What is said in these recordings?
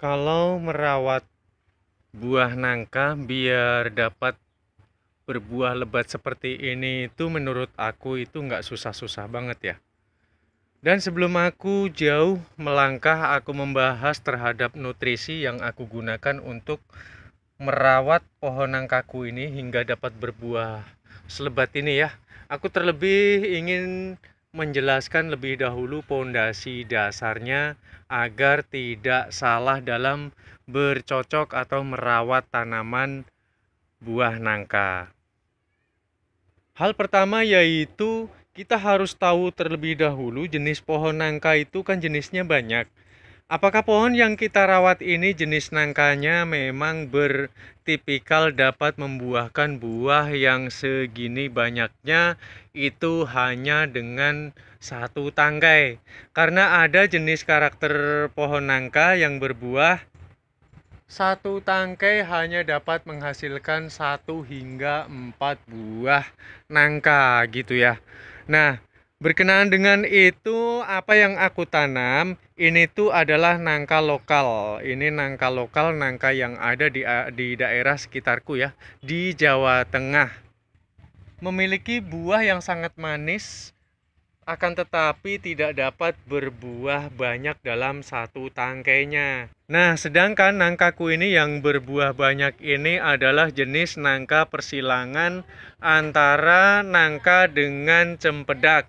Kalau merawat buah nangka biar dapat berbuah lebat seperti ini itu menurut aku itu nggak susah-susah banget ya. Dan sebelum aku jauh melangkah, aku membahas terhadap nutrisi yang aku gunakan untuk merawat pohon nangkaku ini hingga dapat berbuah selebat ini ya. Aku terlebih ingin menjelaskan lebih dahulu pondasi dasarnya agar tidak salah dalam bercocok atau merawat tanaman buah nangka. Hal pertama yaitu kita harus tahu terlebih dahulu jenis pohon nangka itu kan jenisnya banyak. Apakah pohon yang kita rawat ini jenis nangkanya memang bertipikal dapat membuahkan buah yang segini banyaknya itu hanya dengan satu tangkai? Karena ada jenis karakter pohon nangka yang berbuah satu tangkai hanya dapat menghasilkan 1 hingga 4 buah nangka gitu ya. Nah, berkenaan dengan itu, apa yang aku tanam ini tuh adalah nangka lokal. Ini nangka lokal, nangka yang ada di daerah sekitarku ya, di Jawa Tengah. Memiliki buah yang sangat manis, akan tetapi tidak dapat berbuah banyak dalam satu tangkainya. Nah, sedangkan nangkaku ini yang berbuah banyak ini adalah jenis nangka persilangan antara nangka dengan cempedak.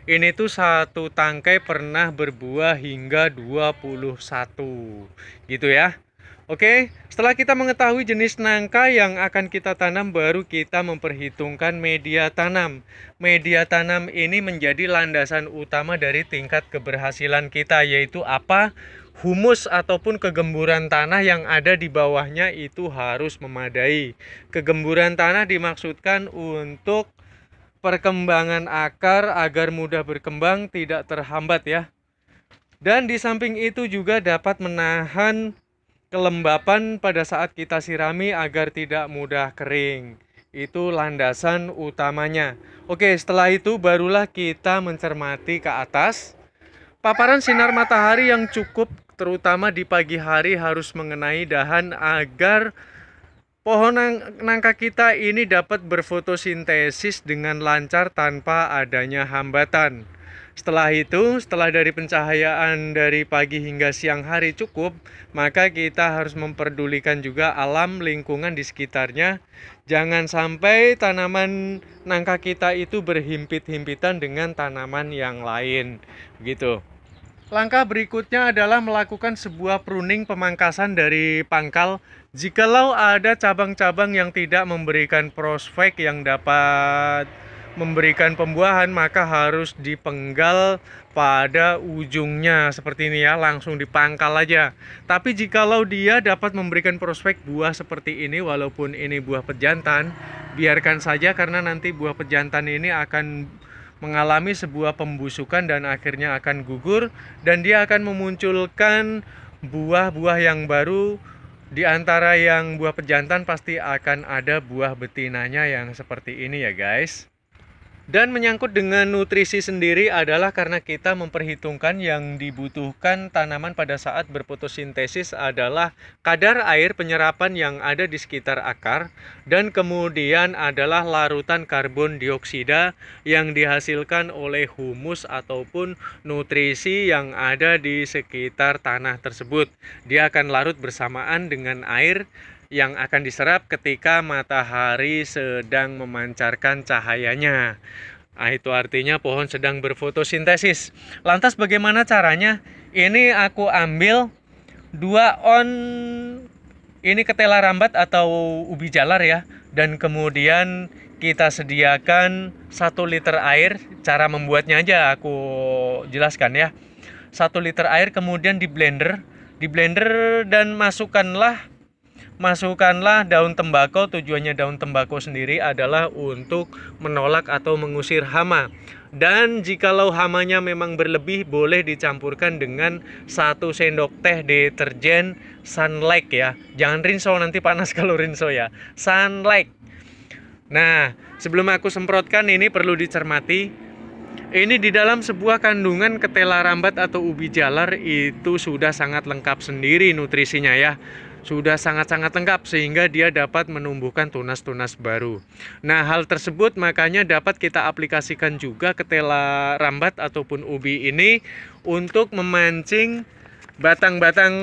Ini tuh satu tangkai pernah berbuah hingga 21. Gitu ya. Oke, setelah kita mengetahui jenis nangka yang akan kita tanam, baru kita memperhitungkan media tanam. Media tanam ini menjadi landasan utama dari tingkat keberhasilan kita, yaitu apa? Humus ataupun kegemburan tanah yang ada di bawahnya itu harus memadai. Kegemburan tanah dimaksudkan untuk perkembangan akar agar mudah berkembang, tidak terhambat ya. Dan di samping itu juga dapat menahan kelembapan pada saat kita sirami agar tidak mudah kering. Itu landasan utamanya. Oke, setelah itu barulah kita mencermati ke atas. Paparan sinar matahari yang cukup terutama di pagi hari harus mengenai dahan agar pohon nangka kita ini dapat berfotosintesis dengan lancar tanpa adanya hambatan. Setelah itu, setelah dari pencahayaan dari pagi hingga siang hari cukup, maka kita harus memperdulikan juga alam lingkungan di sekitarnya. Jangan sampai tanaman nangka kita itu berhimpit-himpitan dengan tanaman yang lain. Begitu. Langkah berikutnya adalah melakukan sebuah pruning pemangkasan dari pangkal. Jikalau ada cabang-cabang yang tidak memberikan prospek yang dapat memberikan pembuahan, maka harus dipenggal pada ujungnya seperti ini ya, langsung dipangkal aja. Tapi jikalau dia dapat memberikan prospek buah seperti ini, walaupun ini buah pejantan, biarkan saja karena nanti buah pejantan ini akan mengalami sebuah pembusukan dan akhirnya akan gugur, dan dia akan memunculkan buah-buah yang baru. Di antara yang buah pejantan pasti akan ada buah betinanya yang seperti ini ya guys. Dan menyangkut dengan nutrisi sendiri adalah karena kita memperhitungkan yang dibutuhkan tanaman pada saat berfotosintesis adalah kadar air penyerapan yang ada di sekitar akar, dan kemudian adalah larutan karbon dioksida yang dihasilkan oleh humus ataupun nutrisi yang ada di sekitar tanah tersebut. Dia akan larut bersamaan dengan air yang akan diserap ketika matahari sedang memancarkan cahayanya. Nah, itu artinya pohon sedang berfotosintesis. Lantas bagaimana caranya? Ini aku ambil 2 on ini ketela rambat atau ubi jalar ya, dan kemudian kita sediakan 1 liter air. Cara membuatnya aja aku jelaskan ya. 1 liter air kemudian di blender dan masukkanlah daun tembakau. Tujuannya daun tembakau sendiri adalah untuk menolak atau mengusir hama. Dan jikalau hamanya memang berlebih, boleh dicampurkan dengan 1 sendok teh deterjen Sunlight ya. Jangan rinso, nanti panas kalau rinso ya. Sunlight. Nah, sebelum aku semprotkan ini perlu dicermati. Ini di dalam sebuah kandungan ketela rambat atau ubi jalar itu sudah sangat lengkap sendiri nutrisinya ya. Sudah sangat-sangat lengkap sehingga dia dapat menumbuhkan tunas-tunas baru. Nah, hal tersebut makanya dapat kita aplikasikan juga ketela rambat ataupun ubi ini untuk memancing batang-batang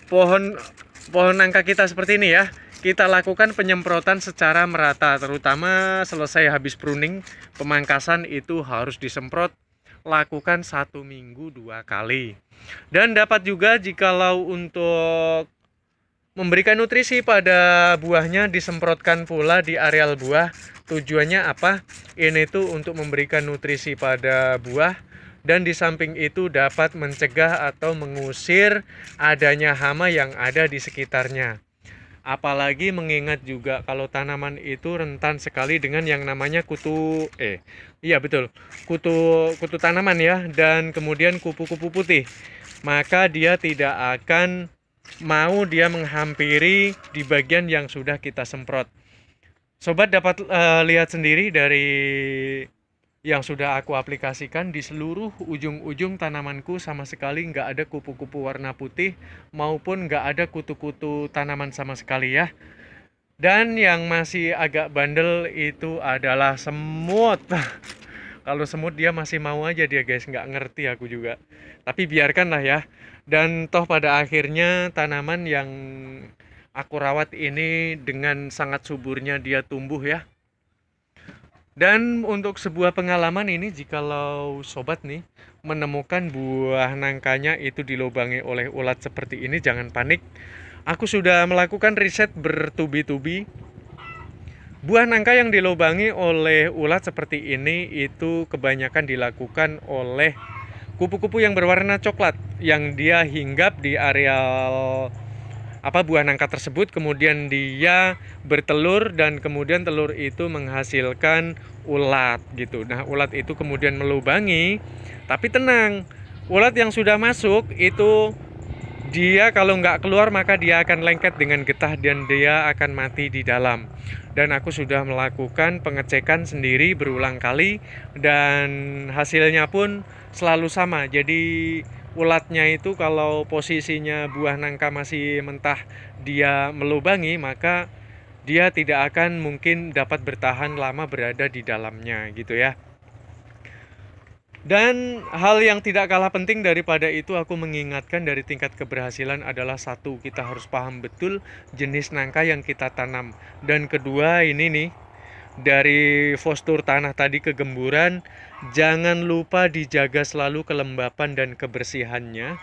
pohon nangka kita seperti ini ya. Kita lakukan penyemprotan secara merata, terutama selesai habis pruning, pemangkasan itu harus disemprot, lakukan 1 minggu 2 kali. Dan dapat juga jikalau untuk memberikan nutrisi pada buahnya disemprotkan pula di areal buah. Tujuannya apa? Ini tuh untuk memberikan nutrisi pada buah, dan di samping itu dapat mencegah atau mengusir adanya hama yang ada di sekitarnya. Apalagi mengingat juga kalau tanaman itu rentan sekali dengan yang namanya iya betul, kutu tanaman ya, dan kemudian kupu-kupu putih. Maka dia tidak akan mau dia menghampiri di bagian yang sudah kita semprot. Sobat dapat lihat sendiri dari yang sudah aku aplikasikan, di seluruh ujung-ujung tanamanku sama sekali nggak ada kupu-kupu warna putih maupun nggak ada kutu-kutu tanaman sama sekali ya. Dan yang masih agak bandel itu adalah semut. Kalau semut dia masih mau aja dia guys, nggak ngerti aku juga. Tapi biarkanlah ya. Dan toh pada akhirnya tanaman yang aku rawat ini dengan sangat suburnya dia tumbuh ya. Dan untuk sebuah pengalaman ini, jikalau sobat nih menemukan buah nangkanya itu dilubangi oleh ulat seperti ini, jangan panik. Aku sudah melakukan riset bertubi-tubi. Buah nangka yang dilubangi oleh ulat seperti ini itu kebanyakan dilakukan oleh kupu-kupu yang berwarna coklat yang dia hinggap di areal buah nangka tersebut, kemudian dia bertelur dan kemudian telur itu menghasilkan ulat gitu. Nah, ulat itu kemudian melubangi, tapi tenang, ulat yang sudah masuk itu dia kalau nggak keluar maka dia akan lengket dengan getah dan dia akan mati di dalam. Dan aku sudah melakukan pengecekan sendiri berulang kali dan hasilnya pun selalu sama. Jadi ulatnya itu kalau posisinya buah nangka masih mentah dia melubangi, maka dia tidak akan mungkin dapat bertahan lama berada di dalamnya gitu ya. Dan hal yang tidak kalah penting daripada itu, aku mengingatkan dari tingkat keberhasilan adalah satu, kita harus paham betul jenis nangka yang kita tanam. Dan kedua ini nih, dari postur tanah tadi kegemburan, jangan lupa dijaga selalu kelembapan dan kebersihannya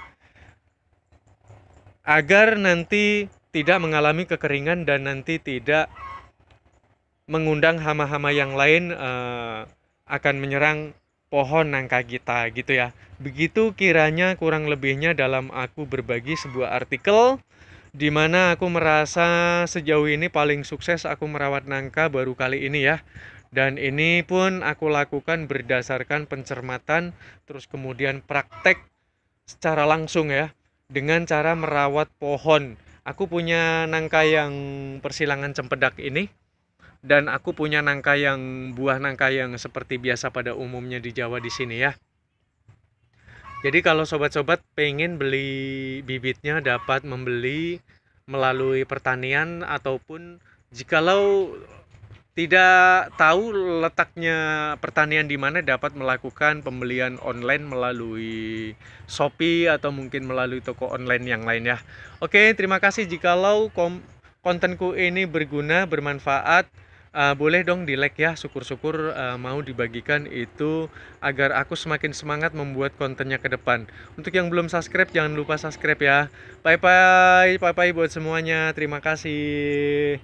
agar nanti tidak mengalami kekeringan dan nanti tidak mengundang hama-hama yang lain akan menyerang pohon nangka kita gitu ya. Begitu kiranya kurang lebihnya dalam aku berbagi sebuah artikel di mana aku merasa sejauh ini paling sukses aku merawat nangka baru kali ini ya. Dan ini pun aku lakukan berdasarkan pencermatan terus kemudian praktek secara langsung ya, dengan cara merawat pohon. Aku punya nangka yang persilangan cempedak ini, dan aku punya nangka yang buah nangka yang seperti biasa pada umumnya di Jawa di sini ya. Jadi kalau sobat-sobat pengen beli bibitnya dapat membeli melalui pertanian, ataupun jikalau tidak tahu letaknya pertanian di mana dapat melakukan pembelian online melalui Shopee atau mungkin melalui toko online yang lain ya. Oke, terima kasih jikalau kontenku ini berguna, bermanfaat. Boleh dong di like ya, syukur-syukur mau dibagikan itu agar aku semakin semangat membuat kontennya ke depan. Untuk yang belum subscribe jangan lupa subscribe ya. Bye bye buat semuanya, terima kasih.